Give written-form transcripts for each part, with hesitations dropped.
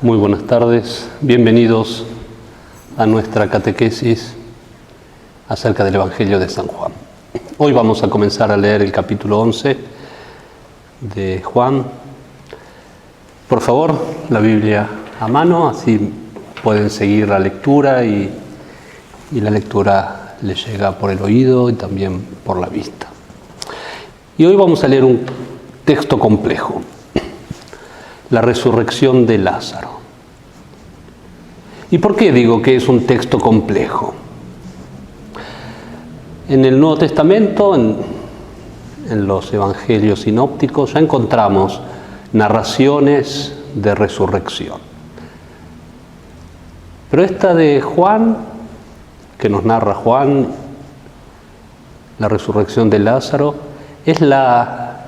Muy buenas tardes, bienvenidos a nuestra catequesis acerca del Evangelio de San Juan. Hoy vamos a comenzar a leer el capítulo 11 de Juan. Por favor, la Biblia a mano, así pueden seguir la lectura y la lectura les llega por el oído y también por la vista. Y hoy vamos a leer un texto complejo. La resurrección de Lázaro. ¿Y por qué digo que es un texto complejo? En el Nuevo Testamento, en los evangelios sinópticos, ya encontramos narraciones de resurrección. Pero esta de Juan, que nos narra Juan, la resurrección de Lázaro, es la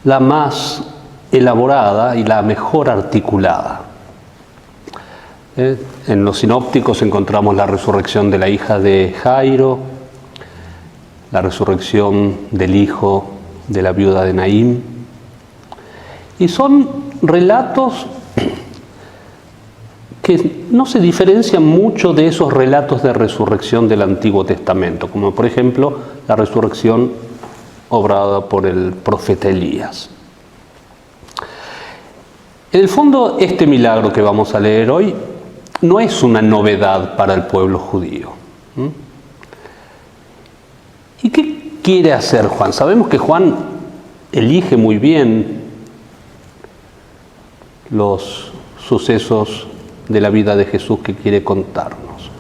más elaborada y la mejor articulada. En los sinópticos encontramos la resurrección de la hija de Jairo, la resurrección del hijo de la viuda de Naín, y son relatos que no se diferencian mucho de esos relatos de resurrección del Antiguo Testamento, como por ejemplo la resurrección obrada por el profeta Elías. En el fondo, este milagro que vamos a leer hoy no es una novedad para el pueblo judío. ¿Y qué quiere hacer Juan? Sabemos que Juan elige muy bien los sucesos de la vida de Jesús que quiere contarnos.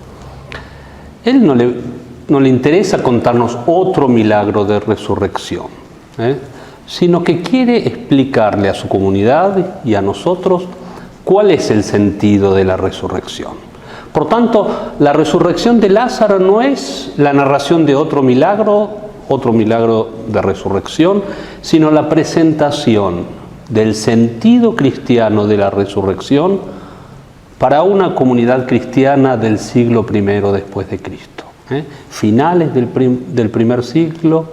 Él no le interesa contarnos otro milagro de resurrección, sino que quiere explicarle a su comunidad y a nosotros cuál es el sentido de la resurrección. Por tanto, la resurrección de Lázaro no es la narración de otro milagro de resurrección, sino la presentación del sentido cristiano de la resurrección para una comunidad cristiana del siglo I después de Cristo. Finales del primer siglo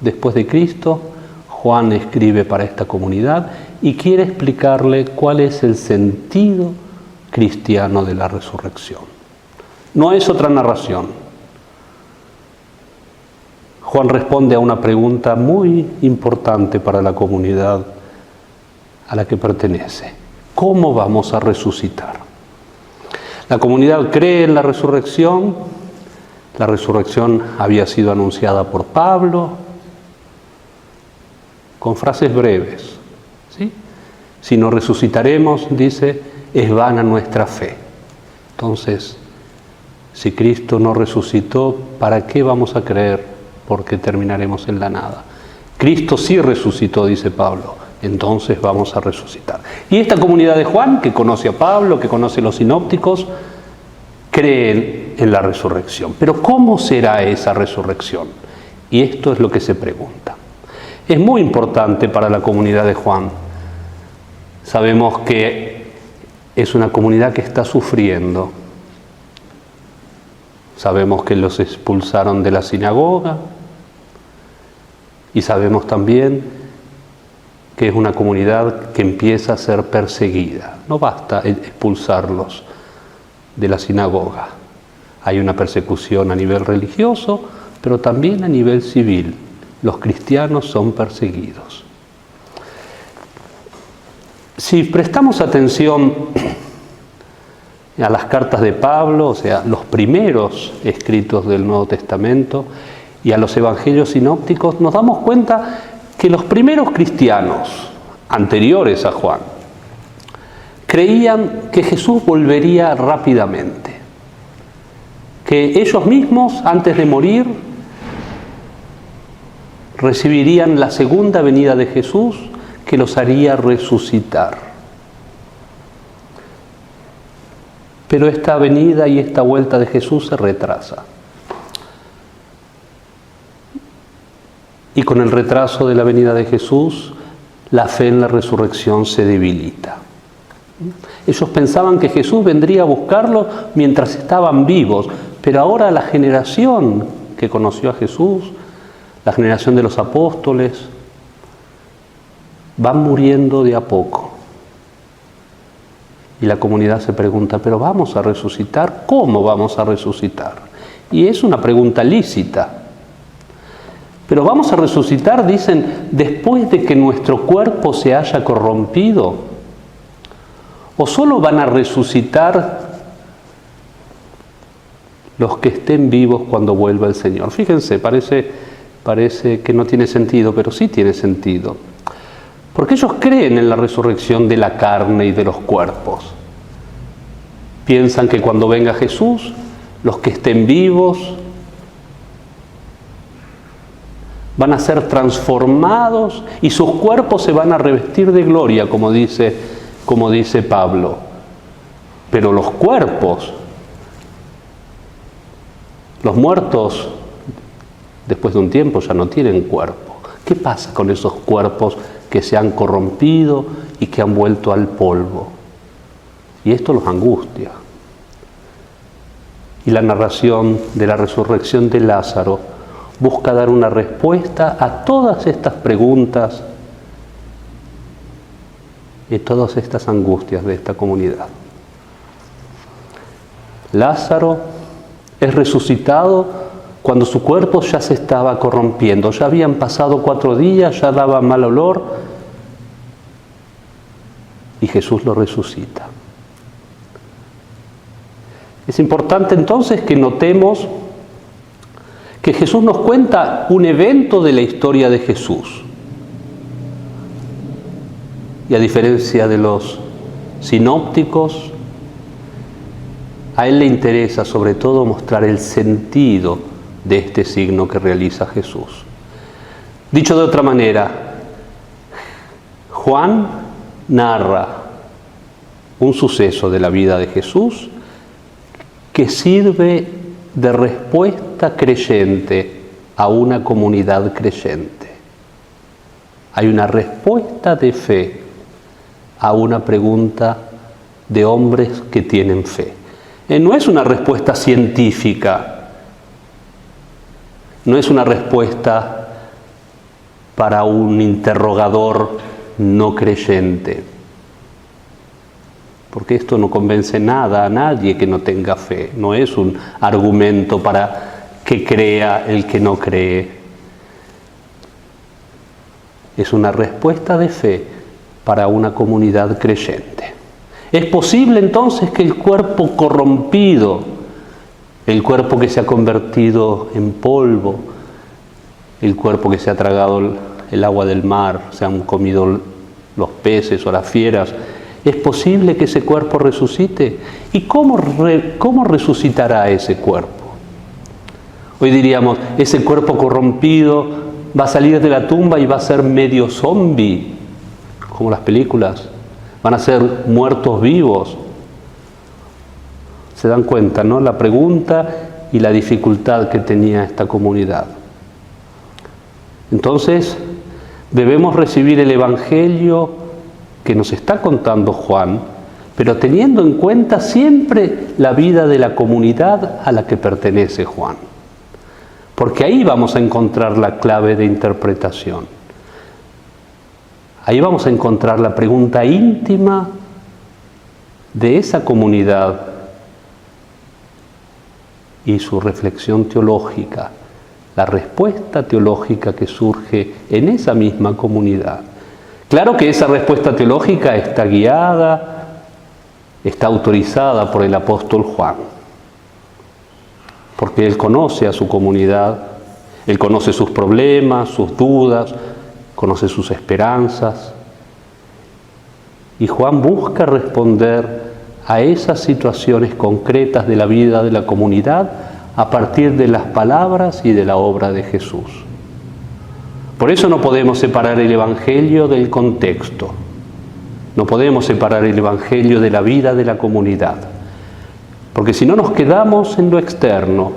después de Cristo, Juan escribe para esta comunidad y quiere explicarle cuál es el sentido cristiano de la resurrección. No es otra narración. Juan responde a una pregunta muy importante para la comunidad a la que pertenece. ¿Cómo vamos a resucitar? La comunidad cree en la resurrección. La resurrección había sido anunciada por Pablo, con frases breves. ¿Sí? Si no resucitaremos, dice, es vana nuestra fe. Entonces, si Cristo no resucitó, ¿para qué vamos a creer? Porque terminaremos en la nada. Cristo sí resucitó, dice Pablo, entonces vamos a resucitar. Y esta comunidad de Juan, que conoce a Pablo, que conoce los sinópticos, creen en la resurrección. Pero ¿cómo será esa resurrección? Y esto es lo que se pregunta. Es muy importante para la comunidad de Juan. Sabemos que es una comunidad que está sufriendo. Sabemos que los expulsaron de la sinagoga y sabemos también que es una comunidad que empieza a ser perseguida. No basta expulsarlos de la sinagoga. Hay una persecución a nivel religioso, pero también a nivel civil. Los cristianos son perseguidos. Si prestamos atención a las cartas de Pablo, o sea, los primeros escritos del Nuevo Testamento, y a los evangelios sinópticos, nos damos cuenta que los primeros cristianos, anteriores a Juan, creían que Jesús volvería rápidamente, que ellos mismos, antes de morir, recibirían la segunda venida de Jesús que los haría resucitar. Pero esta venida y esta vuelta de Jesús se retrasa. Y con el retraso de la venida de Jesús, la fe en la resurrección se debilita. Ellos pensaban que Jesús vendría a buscarlos mientras estaban vivos, pero ahora la generación que conoció a Jesús, la generación de los apóstoles, van muriendo de a poco. Y la comunidad se pregunta, ¿pero vamos a resucitar? ¿Cómo vamos a resucitar? Y es una pregunta lícita. Pero vamos a resucitar, dicen, después de que nuestro cuerpo se haya corrompido. ¿O solo van a resucitar los que estén vivos cuando vuelva el Señor? Fíjense, parece que no tiene sentido, pero sí tiene sentido. Porque ellos creen en la resurrección de la carne y de los cuerpos. Piensan que cuando venga Jesús, los que estén vivos van a ser transformados y sus cuerpos se van a revestir de gloria, como dice Pablo. Pero los cuerpos, los muertos, después de un tiempo ya no tienen cuerpo. ¿Qué pasa con esos cuerpos que se han corrompido y que han vuelto al polvo? Y esto los angustia. Y la narración de la resurrección de Lázaro busca dar una respuesta a todas estas preguntas y todas estas angustias de esta comunidad. Lázaro es resucitado cuando su cuerpo ya se estaba corrompiendo. Ya habían pasado 4 días, ya daba mal olor y Jesús lo resucita. Es importante entonces que notemos que Jesús nos cuenta un evento de la historia de Jesús. Y a diferencia de los sinópticos, a él le interesa sobre todo mostrar el sentido de este signo que realiza Jesús. Dicho de otra manera, Juan narra un suceso de la vida de Jesús que sirve de respuesta creyente a una comunidad creyente. Hay una respuesta de fe a una pregunta de hombres que tienen fe. No es una respuesta científica, no es una respuesta para un interrogador no creyente, porque esto no convence nada a nadie que no tenga fe, no es un argumento para que crea el que no cree. Es una respuesta de fe para una comunidad creyente. ¿Es posible entonces que el cuerpo corrompido, el cuerpo que se ha convertido en polvo, el cuerpo que se ha tragado el agua del mar, se han comido los peces o las fieras, es posible que ese cuerpo resucite? ¿Y cómo resucitará ese cuerpo? Hoy diríamos, ese cuerpo corrompido va a salir de la tumba y va a ser medio zombie, como las películas. Van a ser muertos vivos. Se dan cuenta, ¿no? La pregunta y la dificultad que tenía esta comunidad. Entonces, debemos recibir el Evangelio que nos está contando Juan, pero teniendo en cuenta siempre la vida de la comunidad a la que pertenece Juan. Porque ahí vamos a encontrar la clave de interpretación. Ahí vamos a encontrar la pregunta íntima de esa comunidad y su reflexión teológica, la respuesta teológica que surge en esa misma comunidad. Claro que esa respuesta teológica está guiada, está autorizada por el apóstol Juan, porque él conoce a su comunidad, él conoce sus problemas, sus dudas, conoce sus esperanzas, y Juan busca responder a esas situaciones concretas de la vida de la comunidad a partir de las palabras y de la obra de Jesús. Por eso no podemos separar el Evangelio del contexto, no podemos separar el Evangelio de la vida de la comunidad, porque si no nos quedamos en lo externo,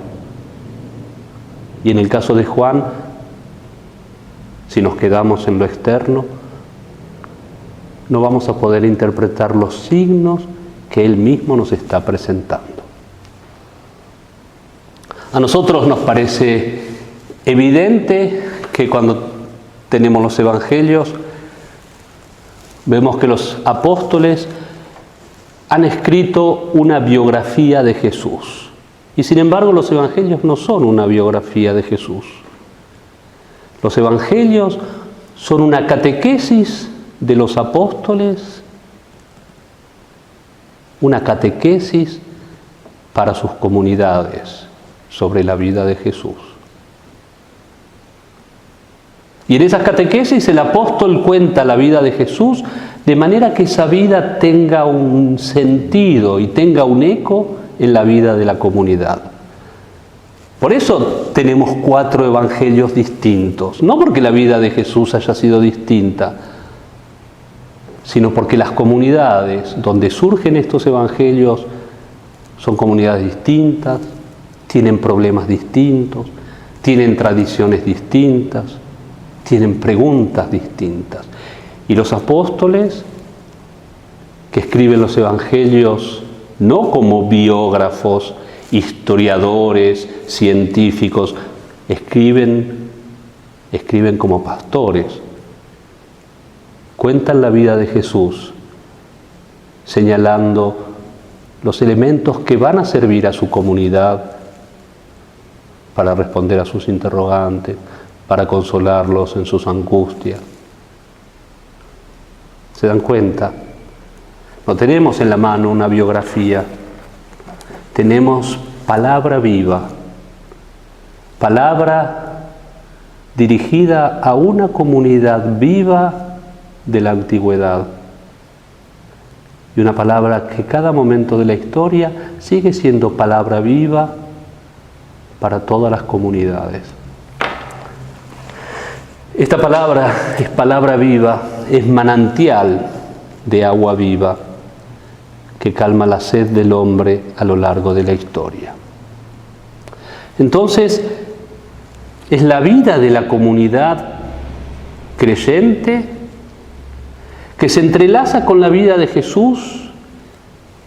y en el caso de Juan, si nos quedamos en lo externo, no vamos a poder interpretar los signos que él mismo nos está presentando. A nosotros nos parece evidente que cuando tenemos los evangelios, vemos que los apóstoles han escrito una biografía de Jesús. Y sin embargo, los evangelios no son una biografía de Jesús. Los evangelios son una catequesis de los apóstoles, una catequesis para sus comunidades sobre la vida de Jesús. Y en esas catequesis el apóstol cuenta la vida de Jesús de manera que esa vida tenga un sentido y tenga un eco en la vida de la comunidad. Por eso tenemos 4 evangelios distintos, no porque la vida de Jesús haya sido distinta, sino porque las comunidades donde surgen estos evangelios son comunidades distintas, tienen problemas distintos, tienen tradiciones distintas, tienen preguntas distintas. Y los apóstoles que escriben los evangelios no como biógrafos, historiadores, científicos, escriben como pastores. Cuentan la vida de Jesús, señalando los elementos que van a servir a su comunidad para responder a sus interrogantes, para consolarlos en sus angustias. ¿Se dan cuenta? No tenemos en la mano una biografía, tenemos palabra viva, palabra dirigida a una comunidad viva de la antigüedad. Y una palabra que cada momento de la historia sigue siendo palabra viva para todas las comunidades. Esta palabra es palabra viva, es manantial de agua viva que calma la sed del hombre a lo largo de la historia. Entonces, es la vida de la comunidad creyente que se entrelaza con la vida de Jesús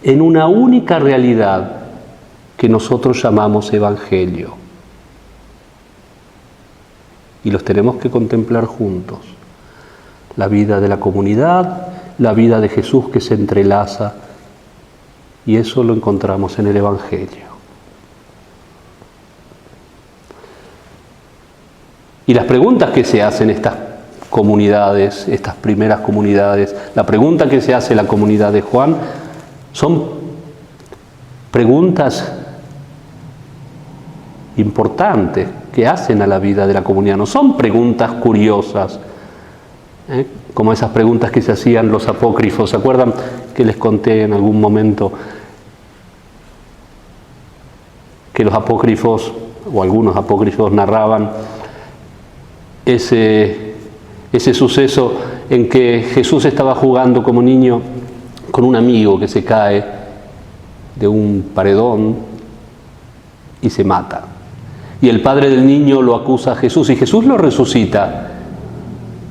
en una única realidad que nosotros llamamos Evangelio. Y los tenemos que contemplar juntos. La vida de la comunidad, la vida de Jesús que se entrelaza, y eso lo encontramos en el Evangelio. Y las preguntas que se hacen estas comunidades, estas primeras comunidades, la pregunta que se hace la comunidad de Juan, son preguntas importantes que hacen a la vida de la comunidad. No son preguntas curiosas, como esas preguntas que se hacían los apócrifos. ¿Se acuerdan que les conté en algún momento que los apócrifos, o algunos apócrifos, narraban ese suceso en que Jesús estaba jugando como niño con un amigo que se cae de un paredón y se mata? Y el padre del niño lo acusa a Jesús y Jesús lo resucita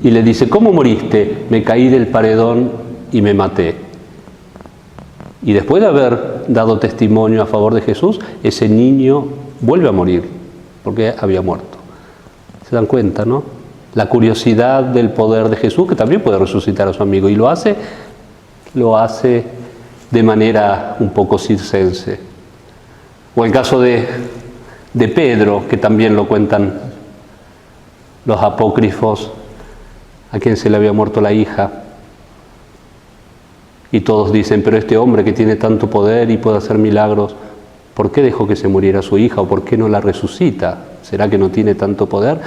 y le dice: ¿cómo moriste? Me caí del paredón y me maté. Y después de haber dado testimonio a favor de Jesús, ese niño vuelve a morir porque había muerto. ¿Se dan cuenta, no? La curiosidad del poder de Jesús, que también puede resucitar a su amigo, y lo hace de manera un poco circense. O el caso de Pedro, que también lo cuentan los apócrifos, a quien se le había muerto la hija. Y todos dicen: pero este hombre que tiene tanto poder y puede hacer milagros, ¿por qué dejó que se muriera su hija? ¿O por qué no la resucita? ¿Será que no tiene tanto poder?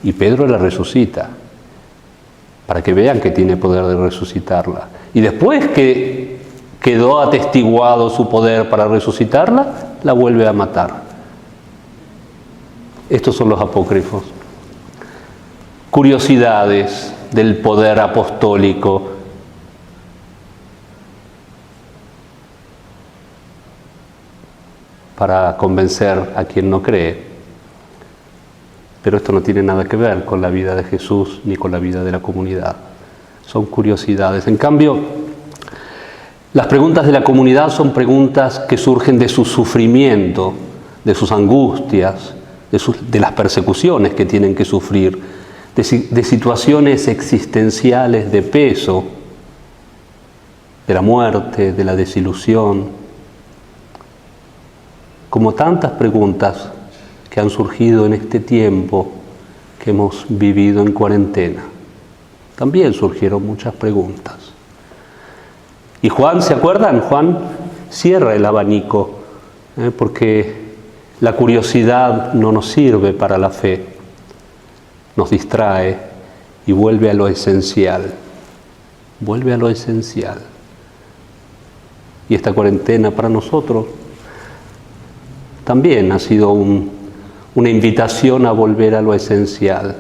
Y Pedro la resucita, para que vean que tiene poder de resucitarla. Y después que quedó atestiguado su poder para resucitarla, la vuelve a matar. Estos son los apócrifos. Curiosidades del poder apostólico. Para convencer a quien no cree. Pero esto no tiene nada que ver con la vida de Jesús ni con la vida de la comunidad. Son curiosidades. En cambio, las preguntas de la comunidad son preguntas que surgen de su sufrimiento, de sus angustias, de las persecuciones que tienen que sufrir, de situaciones existenciales de peso, de la muerte, de la desilusión, como tantas preguntas que han surgido en este tiempo que hemos vivido en cuarentena. También surgieron muchas preguntas. Y Juan, ¿se acuerdan? Juan cierra el abanico, porque la curiosidad no nos sirve para la fe, nos distrae y vuelve a lo esencial. Vuelve a lo esencial. Y esta cuarentena para nosotros también ha sido una invitación a volver a lo esencial.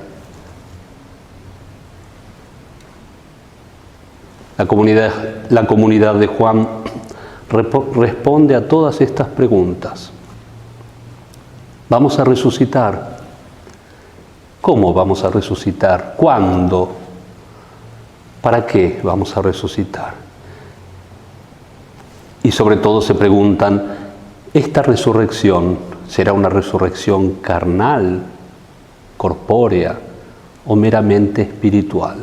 La comunidad de Juan responde a todas estas preguntas. ¿Vamos a resucitar? ¿Cómo vamos a resucitar? ¿Cuándo? ¿Para qué vamos a resucitar? Y sobre todo se preguntan, ¿esta resurrección será una resurrección carnal, corpórea o meramente espiritual?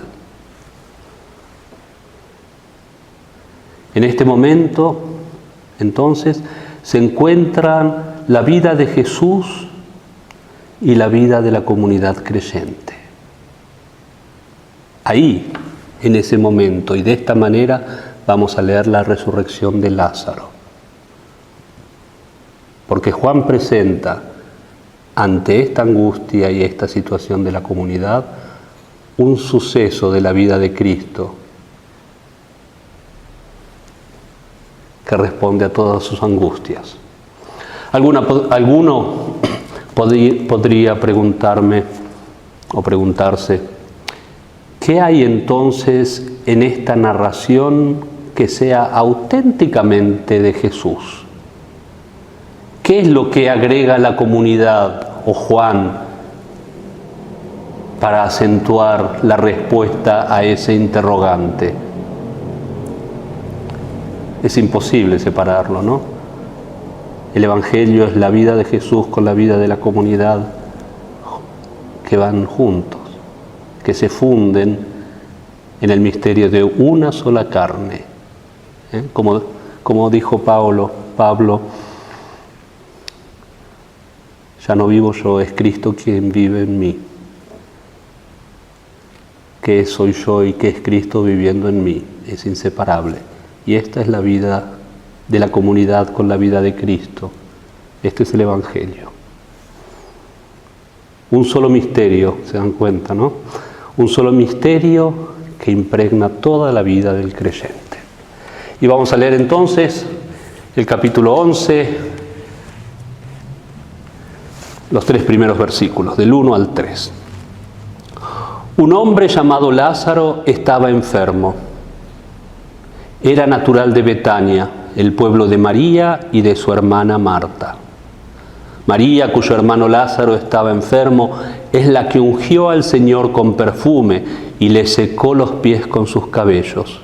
En este momento, entonces, se encuentran la vida de Jesús y la vida de la comunidad creyente. Ahí, en ese momento, y de esta manera vamos a leer la resurrección de Lázaro. Porque Juan presenta, ante esta angustia y esta situación de la comunidad, un suceso de la vida de Cristo que responde a todas sus angustias. Alguno podría preguntarme o preguntarse, ¿qué hay entonces en esta narración que sea auténticamente de Jesús? ¿Qué es lo que agrega la comunidad o Juan para acentuar la respuesta a ese interrogante? Es imposible separarlo, ¿no? El Evangelio es la vida de Jesús con la vida de la comunidad que van juntos, que se funden en el misterio de una sola carne. Como dijo Pablo, ya no vivo yo, es Cristo quien vive en mí. ¿Qué soy yo y qué es Cristo viviendo en mí? Es inseparable. Y esta es la vida de la comunidad con la vida de Cristo. Este es el Evangelio. Un solo misterio, se dan cuenta, ¿no? Un solo misterio que impregna toda la vida del creyente. Y vamos a leer entonces el capítulo 11, los 3 primeros versículos, del 1 al 3. Un hombre llamado Lázaro estaba enfermo. Era natural de Betania, el pueblo de María y de su hermana Marta. María, cuyo hermano Lázaro estaba enfermo, es la que ungió al Señor con perfume y le secó los pies con sus cabellos.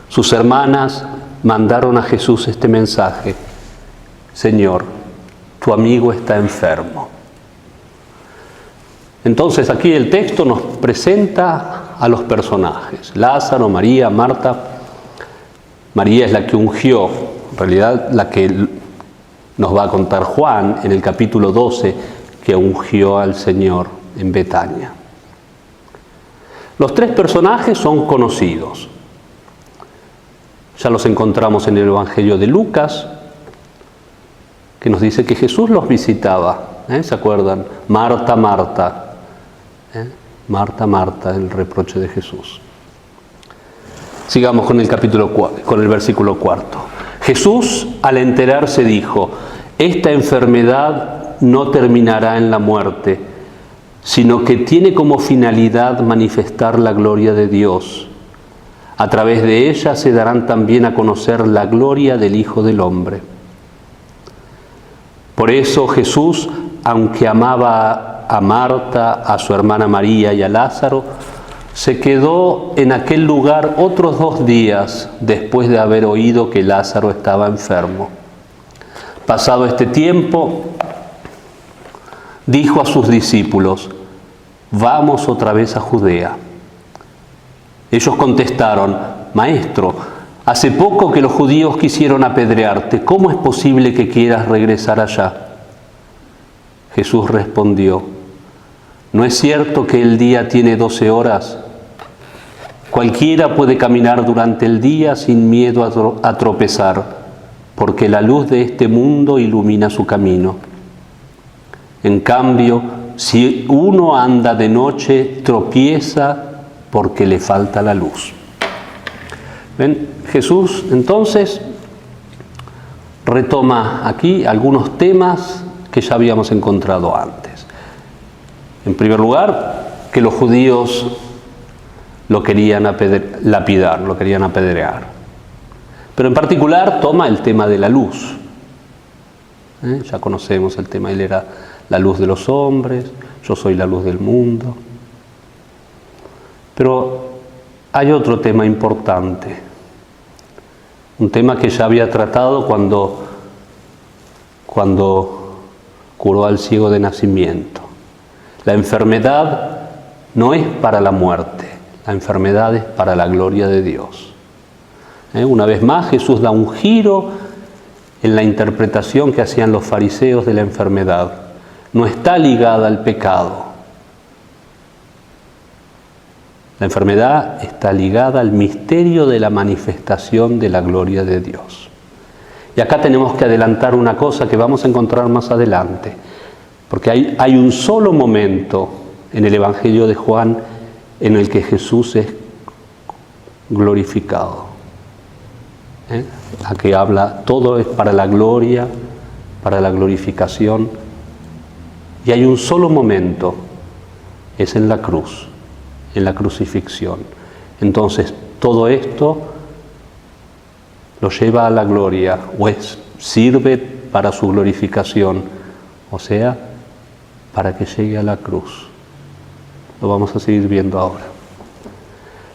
Sus hermanas mandaron a Jesús este mensaje: Señor, tu amigo está enfermo. Entonces aquí el texto nos presenta a los personajes: Lázaro, María, Marta. María es la que ungió, en realidad la que nos va a contar Juan en el capítulo 12, que ungió al Señor en Betania. Los 3 personajes son conocidos. Ya los encontramos en el Evangelio de Lucas, que nos dice que Jesús los visitaba. ¿Se acuerdan? Marta, Marta. Marta, Marta, el reproche de Jesús. Sigamos con el versículo 4. Jesús, al enterarse, dijo: esta enfermedad no terminará en la muerte, sino que tiene como finalidad manifestar la gloria de Dios. A través de ella se darán también a conocer la gloria del Hijo del Hombre. Por eso Jesús, aunque amaba a Marta, a su hermana María y a Lázaro, se quedó en aquel lugar otros 2 días después de haber oído que Lázaro estaba enfermo. Pasado este tiempo, dijo a sus discípulos: vamos otra vez a Judea. Ellos contestaron: Maestro, hace poco que los judíos quisieron apedrearte, ¿cómo es posible que quieras regresar allá? Jesús respondió, ¿no es cierto que el día tiene 12 horas? Cualquiera puede caminar durante el día sin miedo a tropezar, porque la luz de este mundo ilumina su camino. En cambio, si uno anda de noche, tropieza porque le falta la luz. ¿Ven? Jesús entonces retoma aquí algunos temas que ya habíamos encontrado antes. En primer lugar, que los judíos lo querían lapidar, lo querían apedrear. Pero en particular toma el tema de la luz. Ya conocemos el tema, él era la luz de los hombres, yo soy la luz del mundo. Pero hay otro tema importante, un tema que ya había tratado cuando curó al ciego de nacimiento. La enfermedad no es para la muerte, la enfermedad es para la gloria de Dios. Una vez más, Jesús da un giro en la interpretación que hacían los fariseos de la enfermedad. No está ligada al pecado. La enfermedad está ligada al misterio de la manifestación de la gloria de Dios. Y acá tenemos que adelantar una cosa que vamos a encontrar más adelante, porque hay un solo momento en el Evangelio de Juan en el que Jesús es glorificado. Aquí habla, todo es para la gloria, para la glorificación, y hay un solo momento, es en la cruz, en la crucifixión. Entonces, todo esto lo lleva a la gloria, o sirve para su glorificación, o sea, para que llegue a la cruz. Lo vamos a seguir viendo ahora.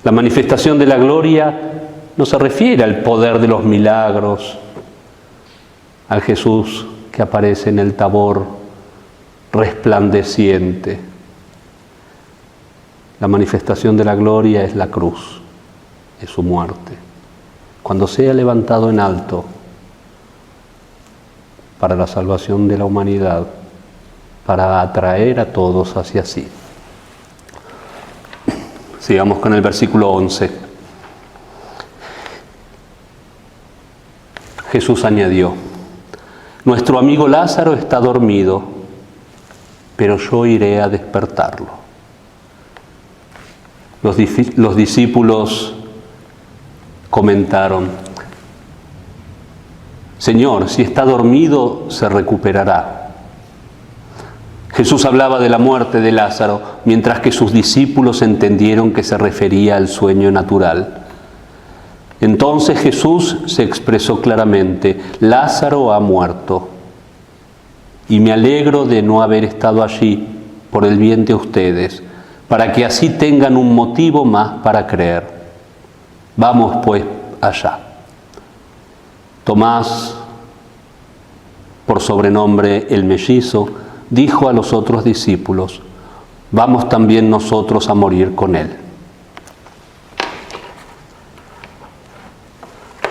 La manifestación de la gloria no se refiere al poder de los milagros, al Jesús que aparece en el Tabor resplandeciente. La manifestación de la gloria es la cruz, es su muerte. Cuando sea levantado en alto para la salvación de la humanidad, para atraer a todos hacia sí. Sigamos con el versículo 11. Jesús añadió, nuestro amigo Lázaro está dormido, pero yo iré a despertarlo. Los discípulos comentaron, Señor, si está dormido, se recuperará. Jesús hablaba de la muerte de Lázaro, mientras que sus discípulos entendieron que se refería al sueño natural. Entonces Jesús se expresó claramente, Lázaro ha muerto, y me alegro de no haber estado allí por el bien de ustedes, para que así tengan un motivo más para creer. Vamos pues allá. Tomás, por sobrenombre el mellizo, dijo a los otros discípulos, vamos también nosotros a morir con él.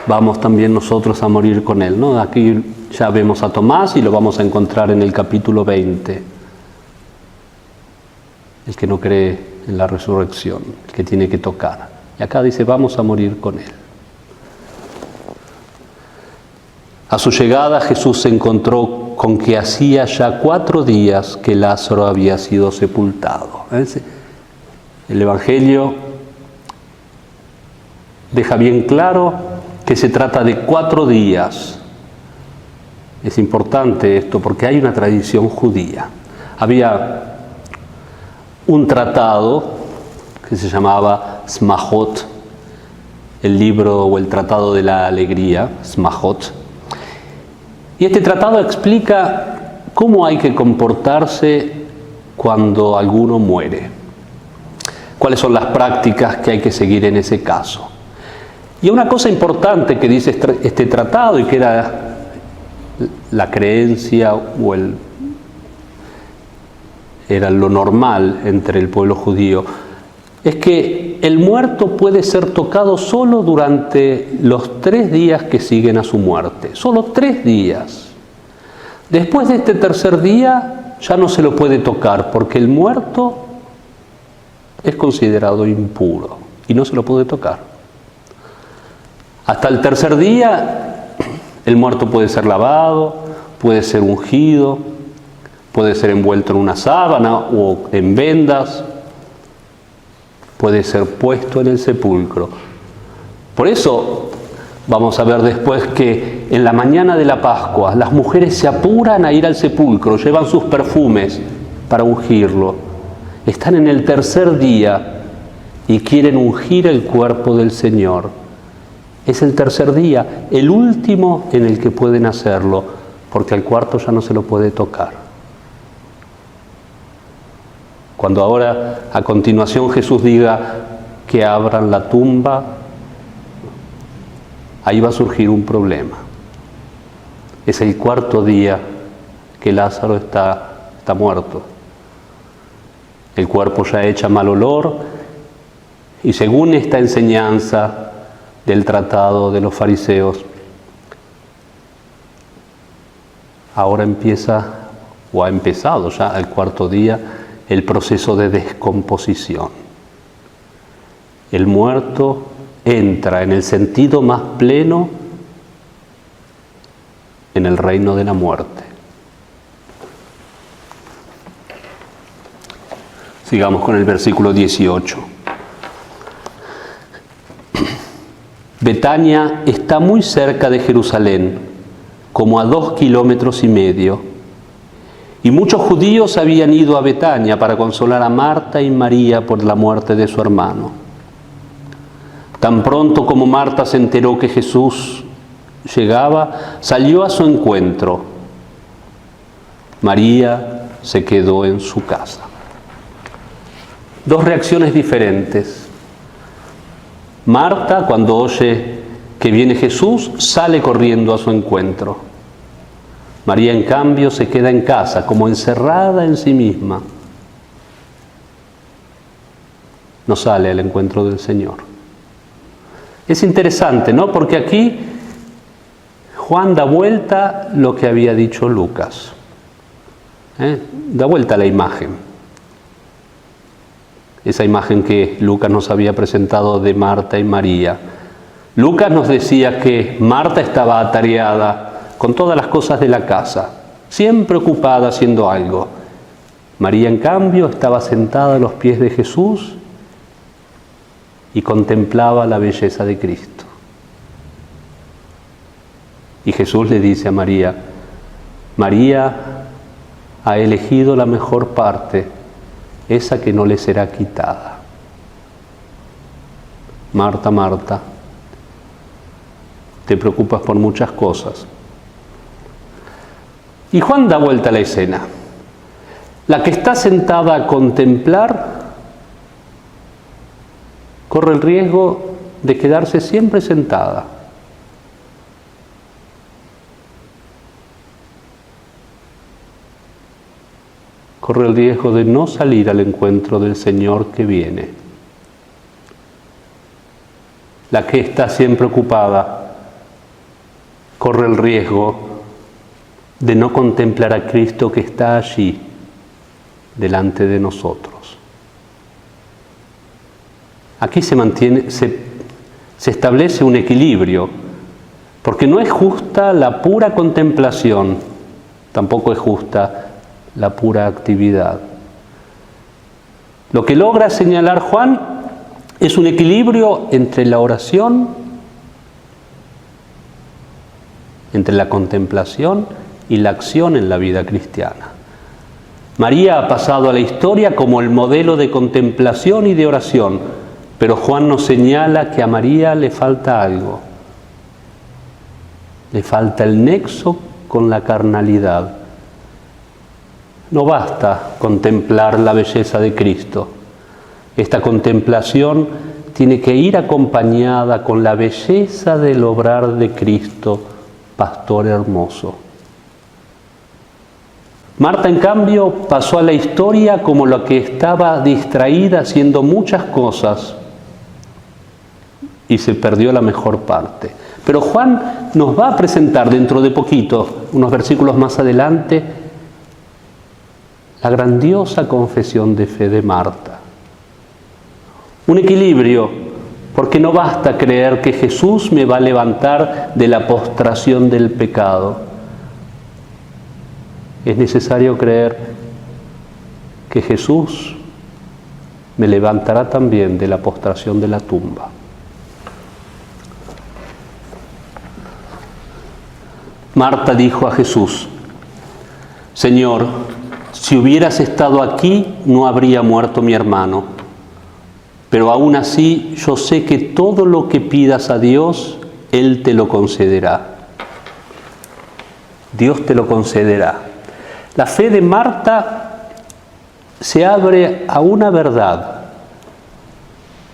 Vamos también nosotros a morir con él, ¿no? Aquí ya vemos a Tomás y lo vamos a encontrar en el capítulo 20. El que no cree en la resurrección, el que tiene que tocar. Y acá dice, vamos a morir con él. A su llegada Jesús se encontró con que hacía ya 4 días que Lázaro había sido sepultado. El Evangelio deja bien claro que se trata de 4 días. Es importante esto porque hay una tradición judía. Había un tratado que se llamaba Smachot, el libro o el tratado de la alegría, Smachot. Y este tratado explica cómo hay que comportarse cuando alguno muere. Cuáles son las prácticas que hay que seguir en ese caso. Y una cosa importante que dice este tratado y que era la creencia o era lo normal entre el pueblo judío, es que el muerto puede ser tocado solo durante los 3 días que siguen a su muerte. Solo 3 días. Después de este tercer día ya no se lo puede tocar porque el muerto es considerado impuro y no se lo puede tocar. Hasta el tercer día el muerto puede ser lavado, puede ser ungido, puede ser envuelto en una sábana o en vendas, puede ser puesto en el sepulcro. Por eso vamos a ver después que en la mañana de la Pascua las mujeres se apuran a ir al sepulcro, llevan sus perfumes para ungirlo. Están en el tercer día y quieren ungir el cuerpo del Señor. Es el tercer día, el último en el que pueden hacerlo, porque al cuarto ya no se lo puede tocar. Cuando ahora a continuación Jesús diga que abran la tumba, ahí va a surgir un problema. Es el cuarto día que Lázaro está muerto. El cuerpo ya echa mal olor y según esta enseñanza del tratado de los fariseos, ahora empieza, o ha empezado ya al cuarto día, el proceso de descomposición. El muerto entra en el sentido más pleno en el reino de la muerte. Sigamos con el versículo 18. Betania está muy cerca de Jerusalén, como a 2,5 kilómetros, y muchos judíos habían ido a Betania para consolar a Marta y María por la muerte de su hermano. Tan pronto como Marta se enteró que Jesús llegaba, salió a su encuentro. María se quedó en su casa. 2 reacciones diferentes. Marta, cuando oye que viene Jesús, sale corriendo a su encuentro. María, en cambio, se queda en casa, como encerrada en sí misma. No sale al encuentro del Señor. Es interesante, ¿no? Porque aquí Juan da vuelta lo que había dicho Lucas. Da vuelta la imagen. Esa imagen que Lucas nos había presentado de Marta y María. Lucas nos decía que Marta estaba atareada con todas las cosas de la casa, siempre ocupada haciendo algo. María, en cambio, estaba sentada a los pies de Jesús y contemplaba la belleza de Cristo. Y Jesús le dice a María, María ha elegido la mejor parte, esa que no le será quitada. Marta, Marta, te preocupas por muchas cosas. Y Juan da vuelta a la escena. La que está sentada a contemplar corre el riesgo de quedarse siempre sentada. Corre el riesgo de no salir al encuentro del Señor que viene. La que está siempre ocupada corre el riesgo de no contemplar a Cristo que está allí, delante de nosotros. Aquí se establece un equilibrio, porque no es justa la pura contemplación, tampoco es justa la pura actividad. Lo que logra señalar Juan es un equilibrio entre la oración, entre la contemplación y la acción en la vida cristiana. María ha pasado a la historia como el modelo de contemplación y de oración, pero Juan nos señala que a María le falta algo. Le falta el nexo con la carnalidad. No basta contemplar la belleza de Cristo. Esta contemplación tiene que ir acompañada con la belleza del obrar de Cristo, pastor hermoso. Marta, en cambio, pasó a la historia como la que estaba distraída haciendo muchas cosas y se perdió la mejor parte. Pero Juan nos va a presentar dentro de poquito, unos versículos más adelante, la grandiosa confesión de fe de Marta. Un equilibrio, porque no basta creer que Jesús me va a levantar de la postración del pecado. Es necesario creer que Jesús me levantará también de la postración de la tumba. Marta dijo a Jesús: Señor, si hubieras estado aquí, no habría muerto mi hermano. Pero aún así, yo sé que todo lo que pidas a Dios, Él te lo concederá. Dios te lo concederá. La fe de Marta se abre a una verdad,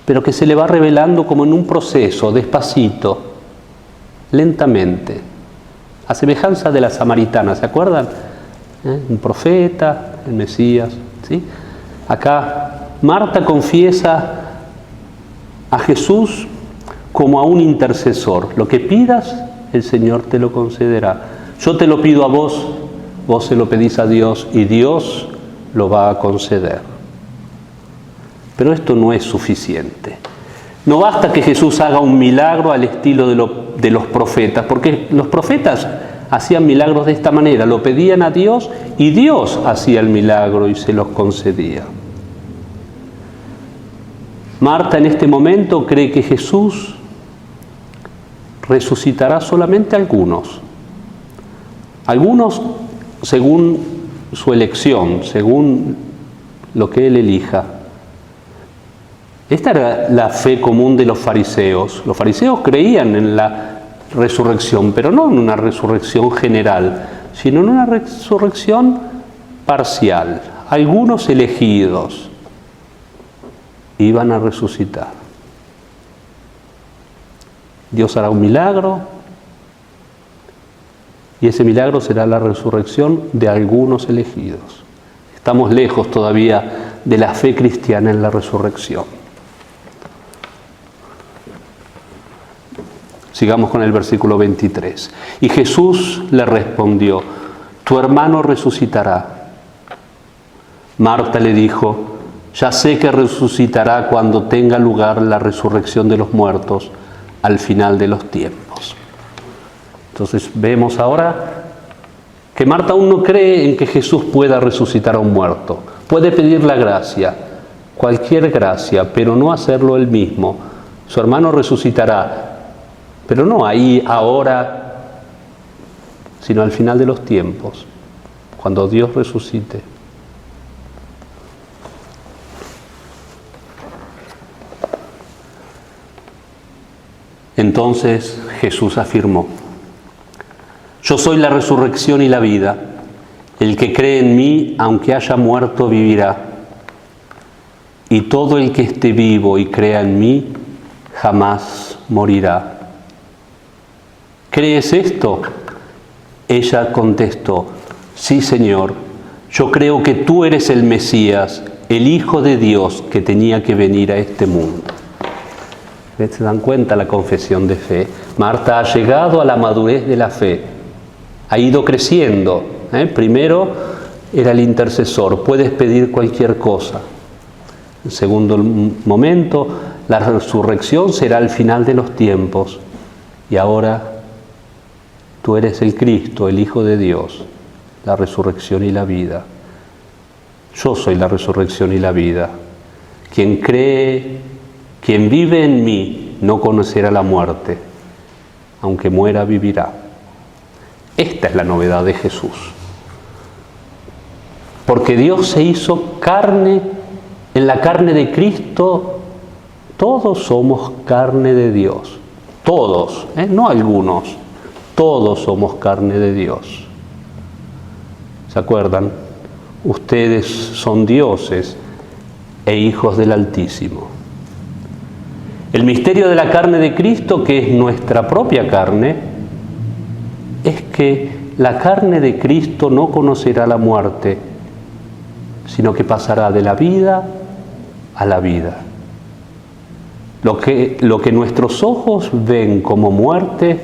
pero que se le va revelando como en un proceso, despacito, lentamente, a semejanza de la samaritana, ¿se acuerdan? Un profeta, el Mesías, ¿sí? Acá Marta confiesa a Jesús como a un intercesor. Lo que pidas, el Señor te lo concederá. Yo te lo pido a vos, vos se lo pedís a Dios y Dios lo va a conceder. Pero esto no es suficiente. No basta que Jesús haga un milagro al estilo de los profetas, porque los profetas hacían milagros de esta manera, lo pedían a Dios y Dios hacía el milagro y se los concedía. Marta en este momento cree que Jesús resucitará solamente a algunos. Algunos según su elección, según lo que Él elija. Esta era la fe común de los fariseos. Los fariseos creían en la resurrección, pero no en una resurrección general, sino en una resurrección parcial. Algunos elegidos iban a resucitar. Dios hará un milagro y ese milagro será la resurrección de algunos elegidos. Estamos lejos todavía de la fe cristiana en la resurrección. Sigamos con el versículo 23. Y Jesús le respondió: tu hermano resucitará. Marta le dijo: ya sé que resucitará cuando tenga lugar la resurrección de los muertos al final de los tiempos. Entonces vemos ahora que Marta aún no cree en que Jesús pueda resucitar a un muerto. Puede pedir la gracia, cualquier gracia, pero no hacerlo él mismo. Su hermano resucitará, pero no ahí, ahora, sino al final de los tiempos, cuando Dios resucite. Entonces Jesús afirmó: yo soy la resurrección y la vida. El que cree en mí, aunque haya muerto, vivirá. Y todo el que esté vivo y crea en mí, jamás morirá. ¿Crees esto? Ella contestó: sí, Señor, yo creo que tú eres el Mesías, el Hijo de Dios que tenía que venir a este mundo. ¿Se dan cuenta la confesión de fe? Marta ha llegado a la madurez de la fe, ha ido creciendo. Primero era el intercesor, puedes pedir cualquier cosa. En segundo momento, la resurrección será al final de los tiempos. Y ahora tú eres el Cristo, el Hijo de Dios, la resurrección y la vida. Yo soy la resurrección y la vida. Quien cree, quien vive en mí, no conocerá la muerte. Aunque muera, vivirá. Esta es la novedad de Jesús. Porque Dios se hizo carne, en la carne de Cristo, todos somos carne de Dios. Todos, no algunos. Todos somos carne de Dios. ¿Se acuerdan? Ustedes son dioses e hijos del Altísimo. El misterio de la carne de Cristo, que es nuestra propia carne, es que la carne de Cristo no conocerá la muerte, sino que pasará de la vida a la vida. Lo que nuestros ojos ven como muerte,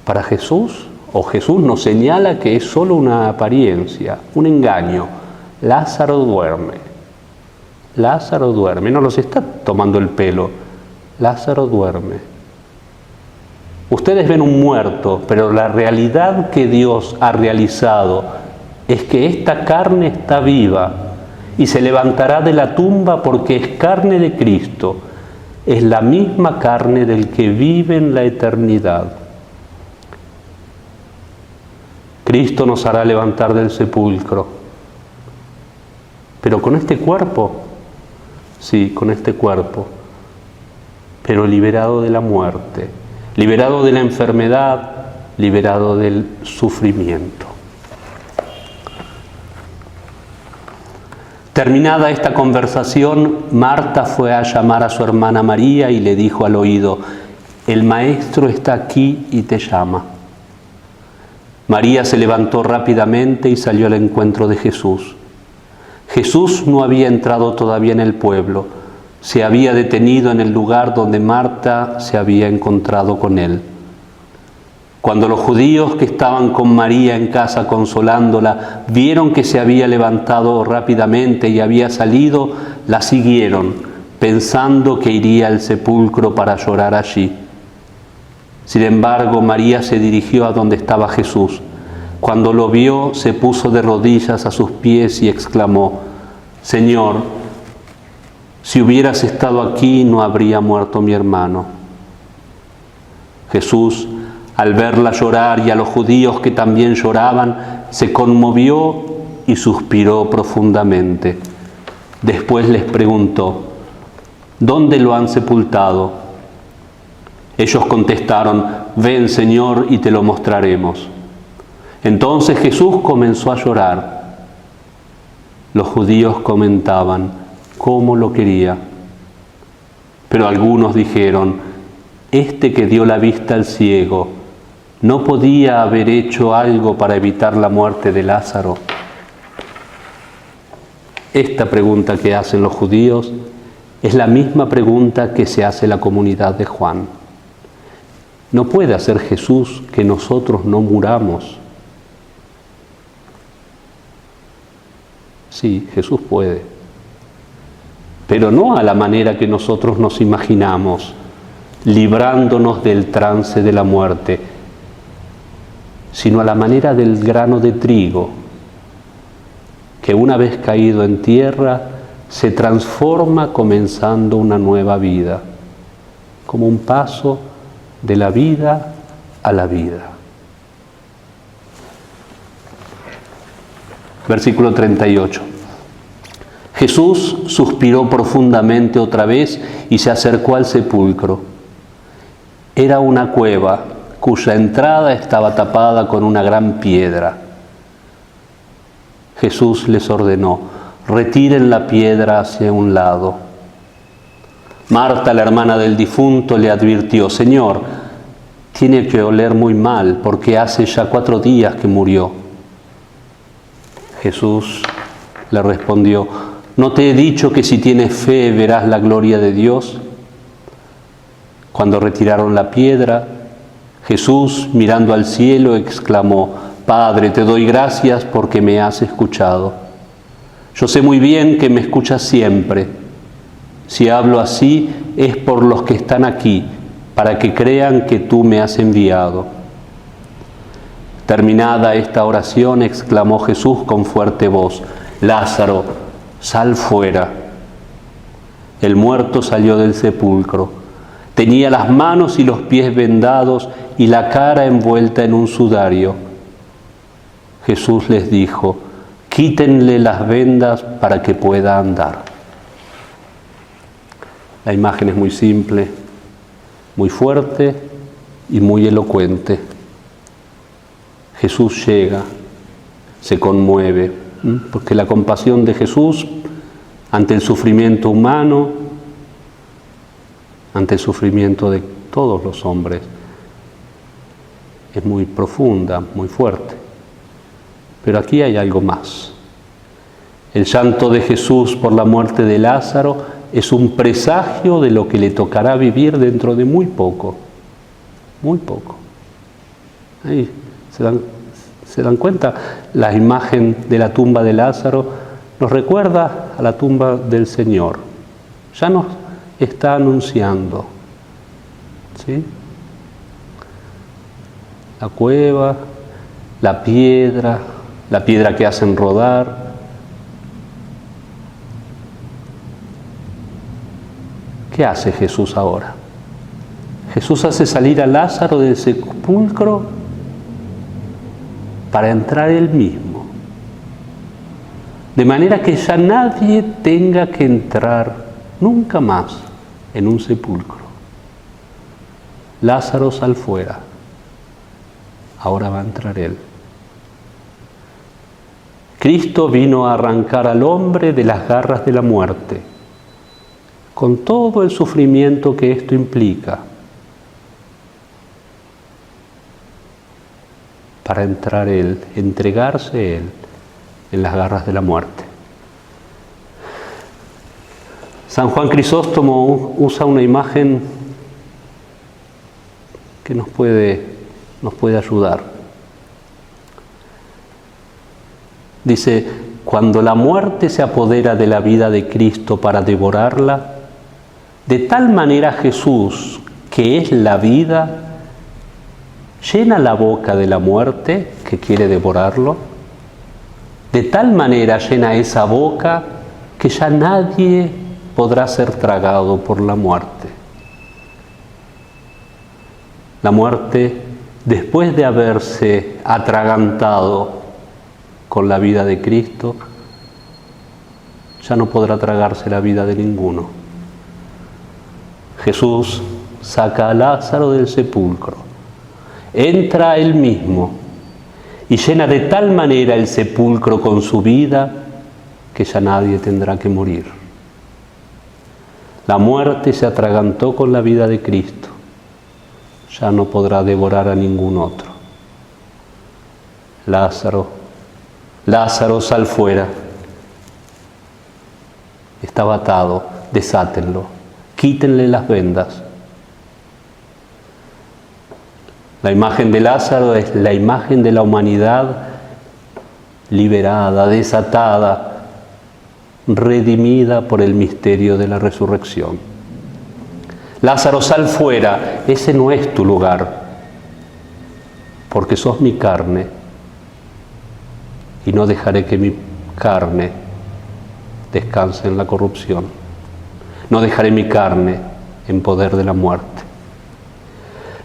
para Jesús, o Jesús nos señala que es solo una apariencia, un engaño. Lázaro duerme. Lázaro duerme. No los está tomando el pelo. Lázaro duerme. Ustedes ven un muerto, pero la realidad que Dios ha realizado es que esta carne está viva y se levantará de la tumba porque es carne de Cristo. Es la misma carne del que vive en la eternidad. Cristo nos hará levantar del sepulcro. Pero con este cuerpo, sí, con este cuerpo, pero liberado de la muerte, liberado de la enfermedad, liberado del sufrimiento. Terminada esta conversación, Marta fue a llamar a su hermana María y le dijo al oído: el Maestro está aquí y te llama. María se levantó rápidamente y salió al encuentro de Jesús. Jesús no había entrado todavía en el pueblo, se había detenido en el lugar donde Marta se había encontrado con él. Cuando los judíos que estaban con María en casa consolándola vieron que se había levantado rápidamente y había salido, la siguieron, pensando que iría al sepulcro para llorar allí. Sin embargo, María se dirigió a donde estaba Jesús. Cuando lo vio, se puso de rodillas a sus pies y exclamó: Señor, si hubieras estado aquí, no habría muerto mi hermano. Jesús, al verla llorar y a los judíos que también lloraban, se conmovió y suspiró profundamente. Después les preguntó: ¿dónde lo han sepultado? Ellos contestaron: ven, Señor, y te lo mostraremos. Entonces Jesús comenzó a llorar. Los judíos comentaban cómo lo quería. Pero algunos dijeron: este que dio la vista al ciego, ¿no podía haber hecho algo para evitar la muerte de Lázaro? Esta pregunta que hacen los judíos es la misma pregunta que se hace la comunidad de Juan. No puede hacer Jesús que nosotros no muramos. Sí, Jesús puede, pero no a la manera que nosotros nos imaginamos, librándonos del trance de la muerte, sino a la manera del grano de trigo, que una vez caído en tierra, se transforma comenzando una nueva vida, como un paso de la vida a la vida. Versículo 38. Jesús suspiró profundamente otra vez y se acercó al sepulcro. Era una cueva cuya entrada estaba tapada con una gran piedra. Jesús les ordenó: retiren la piedra hacia un lado. Marta, la hermana del difunto, le advirtió: Señor, tiene que oler muy mal porque hace ya 4 días que murió. Jesús le respondió: ¿no te he dicho que si tienes fe verás la gloria de Dios? Cuando retiraron la piedra, Jesús, mirando al cielo, exclamó: Padre, te doy gracias porque me has escuchado. Yo sé muy bien que me escuchas siempre. Si hablo así es por los que están aquí, para que crean que tú me has enviado. Terminada esta oración, exclamó Jesús con fuerte voz: Lázaro, sal fuera. El muerto salió del sepulcro. Tenía las manos y los pies vendados y la cara envuelta en un sudario. Jesús les dijo: quítenle las vendas para que pueda andar. La imagen es muy simple, muy fuerte y muy elocuente. Jesús llega, se conmueve, porque la compasión de Jesús ante el sufrimiento humano, ante el sufrimiento de todos los hombres, es muy profunda, muy fuerte. Pero aquí hay algo más. El llanto de Jesús por la muerte de Lázaro es un presagio de lo que le tocará vivir dentro de muy poco. Muy poco. Ahí ¿se dan cuenta? La imagen de la tumba de Lázaro nos recuerda a la tumba del Señor. Ya nos está anunciando. ¿Sí? La cueva, la piedra que hacen rodar. ¿Qué hace Jesús ahora? Jesús hace salir a Lázaro del sepulcro para entrar él mismo. De manera que ya nadie tenga que entrar nunca más en un sepulcro. Lázaro, sal fuera. Ahora va a entrar él. Cristo vino a arrancar al hombre de las garras de la muerte, con todo el sufrimiento que esto implica, para entrar él, entregarse él en las garras de la muerte. San Juan Crisóstomo usa una imagen que nos puede ayudar. Dice, cuando la muerte se apodera de la vida de Cristo para devorarla, de tal manera Jesús, que es la vida, llena la boca de la muerte que quiere devorarlo, de tal manera llena esa boca que ya nadie podrá ser tragado por la muerte. La muerte, después de haberse atragantado con la vida de Cristo, ya no podrá tragarse la vida de ninguno. Jesús saca a Lázaro del sepulcro, entra él mismo y llena de tal manera el sepulcro con su vida que ya nadie tendrá que morir. La muerte se atragantó con la vida de Cristo, ya no podrá devorar a ningún otro. Lázaro, sal fuera. Estaba atado, desátenlo, quítenle las vendas. La imagen de Lázaro es la imagen de la humanidad liberada, desatada, redimida por el misterio de la resurrección. Lázaro, sal fuera, ese no es tu lugar, porque sos mi carne, y no dejaré que mi carne descanse en la corrupción. No dejaré mi carne en poder de la muerte.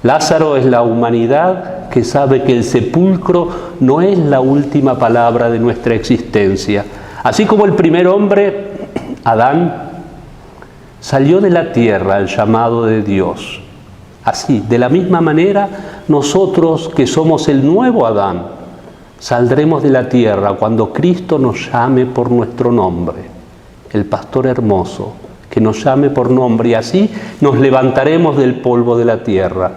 Lázaro es la humanidad que sabe que el sepulcro no es la última palabra de nuestra existencia. Así como el primer hombre, Adán, salió de la tierra al llamado de Dios. Así, de la misma manera, nosotros que somos el nuevo Adán, saldremos de la tierra cuando Cristo nos llame por nuestro nombre, el pastor hermoso, que nos llame por nombre, y así nos levantaremos del polvo de la tierra.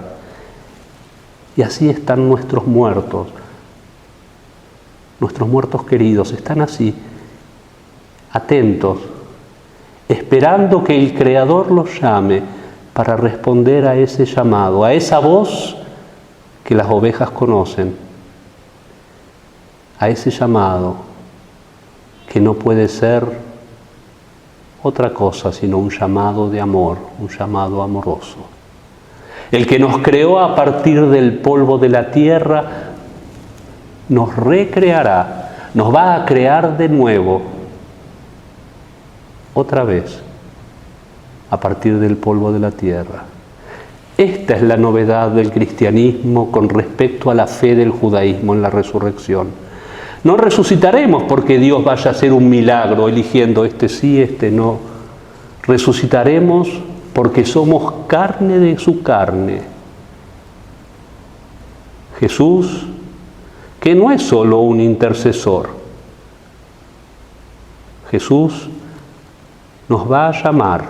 Y así están nuestros muertos queridos, están así, atentos, esperando que el Creador los llame para responder a ese llamado, a esa voz que las ovejas conocen, a ese llamado que no puede ser otra cosa sino un llamado de amor, un llamado amoroso. El que nos creó a partir del polvo de la tierra nos recreará, nos va a crear de nuevo, otra vez, a partir del polvo de la tierra. Esta es la novedad del cristianismo con respecto a la fe del judaísmo en la resurrección. No resucitaremos porque Dios vaya a hacer un milagro eligiendo este sí, este no. Resucitaremos porque somos carne de su carne. Jesús, que no es solo un intercesor. Jesús nos va a llamar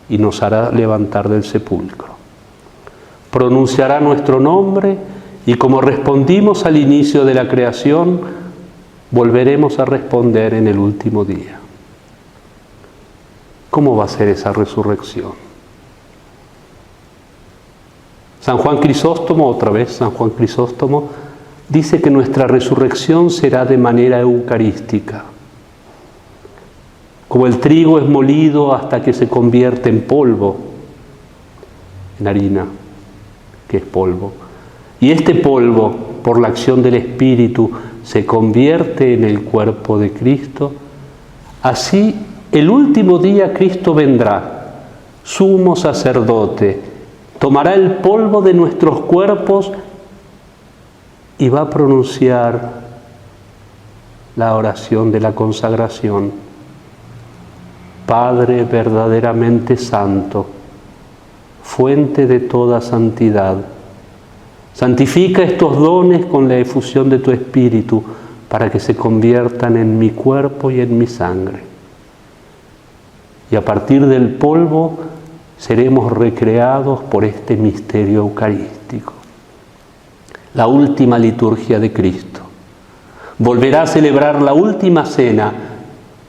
y nos hará levantar del sepulcro. Pronunciará nuestro nombre Y como respondimos al inicio de la creación, volveremos a responder en el último día. ¿Cómo va a ser esa resurrección? San Juan Crisóstomo, otra vez San Juan Crisóstomo, dice que nuestra resurrección será de manera eucarística. Como el trigo es molido hasta que se convierte en polvo, en harina, que es polvo, y este polvo, por la acción del Espíritu, se convierte en el cuerpo de Cristo, así el último día Cristo vendrá, sumo sacerdote, tomará el polvo de nuestros cuerpos y va a pronunciar la oración de la consagración. Padre verdaderamente santo, fuente de toda santidad, santifica estos dones con la efusión de tu Espíritu para que se conviertan en mi cuerpo y en mi sangre. Y a partir del polvo seremos recreados por este misterio eucarístico. La última liturgia de Cristo. Volverá a celebrar la última cena,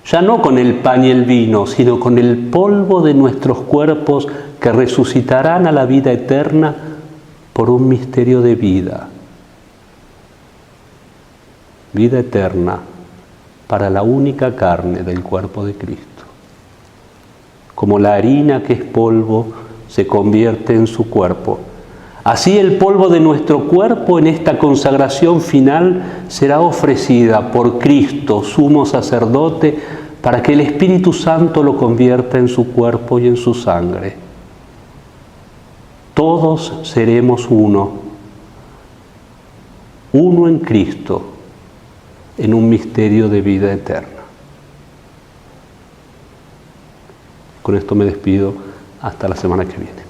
ya no con el pan y el vino, sino con el polvo de nuestros cuerpos que resucitarán a la vida eterna por un misterio de vida. Vida eterna para la única carne del cuerpo de Cristo. Como la harina que es polvo se convierte en su cuerpo, así el polvo de nuestro cuerpo en esta consagración final será ofrecida por Cristo, sumo sacerdote, para que el Espíritu Santo lo convierta en su cuerpo y en su sangre. Todos seremos uno en Cristo, en un misterio de vida eterna. Con esto me despido, hasta la semana que viene.